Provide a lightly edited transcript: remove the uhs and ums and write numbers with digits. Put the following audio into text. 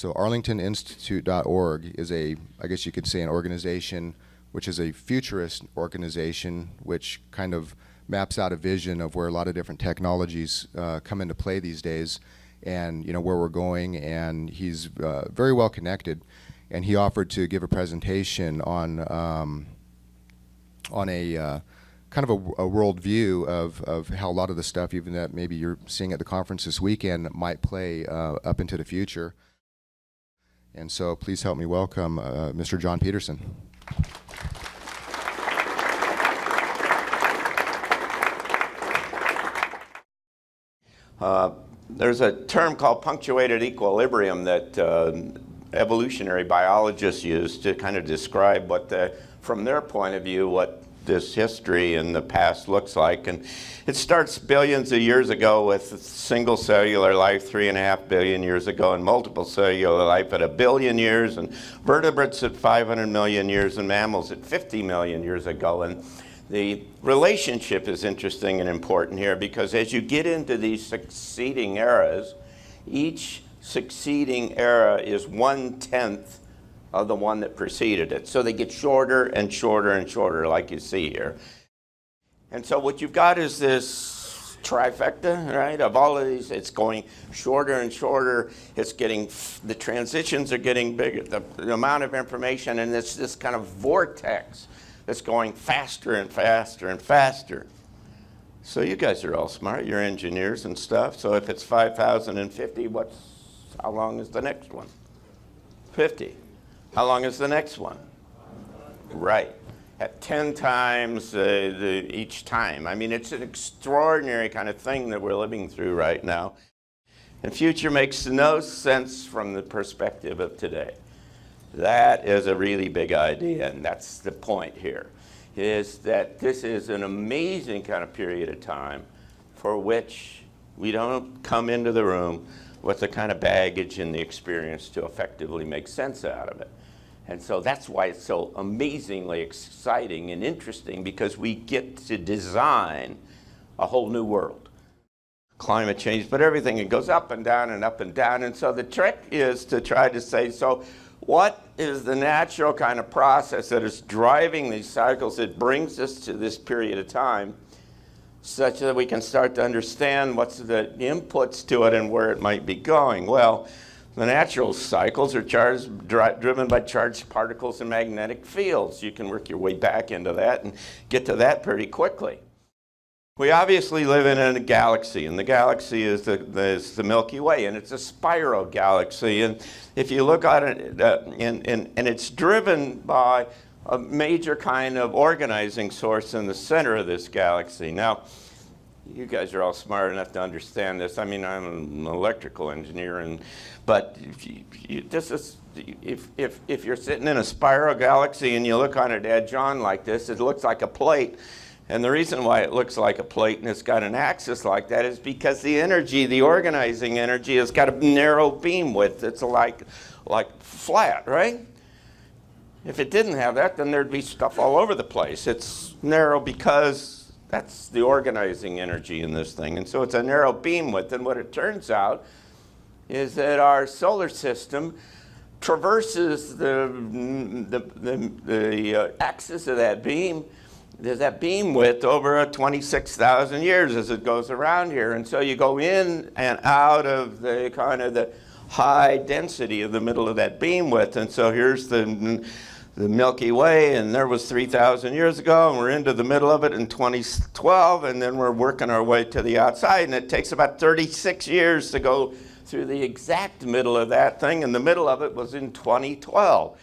So arlingtoninstitute.org is I guess you could say, an organization which is a futurist organization which kind of maps out a vision of where a lot of different technologies come into play these days, and where we're going. And he's very well connected, and he offered to give a presentation on a kind of a world view of how a lot of the stuff, even that maybe you're seeing at the conference this weekend, might play up into the future. And so please help me welcome Mr. John Petersen. There's a term called punctuated equilibrium that evolutionary biologists use to kind of describe what from their point of view, what this history in the past looks like. And it starts billions of years ago with single cellular life, 3.5 billion years ago, and multiple cellular life at 1 billion years, and vertebrates at 500 million years, and mammals at 50 million years ago. And the relationship is interesting and important here, because as you get into these succeeding eras, each succeeding era is 1/10 of the one that preceded it. So they get shorter and shorter and shorter, like you see here. And so what you've got is this trifecta, right, of all of these. It's going shorter and shorter. It's getting, the transitions are getting bigger, the amount of information, and it's this kind of vortex that's going faster and faster and faster. So you guys are all smart. You're engineers and stuff. So if it's 5,050, how long is the next one? 50. How long is the next one? Right. At 10 times each time. I mean, it's an extraordinary kind of thing that we're living through right now. And future makes no sense from the perspective of today. That is a really big idea, and that's the point here, is that this is an amazing kind of period of time for which we don't come into the room with the kind of baggage and the experience to effectively make sense out of it. And so that's why it's so amazingly exciting and interesting, because we get to design a whole new world. Climate change, but everything, it goes up and down and up and down. And so the trick is to try to say, so what is the natural kind of process that is driving these cycles that brings us to this period of time, such that we can start to understand what's the inputs to it and where it might be going? Well, the natural cycles are driven by charged particles and magnetic fields. You can work your way back into that and get to that pretty quickly. We obviously live in a galaxy, and the galaxy is the Milky Way, and it's a spiral galaxy. And if you look at it, and it's driven by a major kind of organizing source in the center of this galaxy. Now, you guys are all smart enough to understand this. I mean, I'm an electrical engineer, but if you're sitting in a spiral galaxy and you look on it edge on like this, it looks like a plate. And the reason why it looks like a plate and it's got an axis like that is because the energy, the organizing energy, has got a narrow beam width. It's like flat, right? If it didn't have that, then there'd be stuff all over the place. It's narrow because that's the organizing energy in this thing. And so it's a narrow beam width. And what it turns out is that our solar system traverses the axis of that beam. There's that beam width over 26,000 years as it goes around here. And so you go in and out of the kind of the high density of the middle of that beam width. And so here's the Milky Way, and there was 3,000 years ago, and we're into the middle of it in 2012, and then we're working our way to the outside, and it takes about 36 years to go through the exact middle of that thing, and the middle of it was in 2012.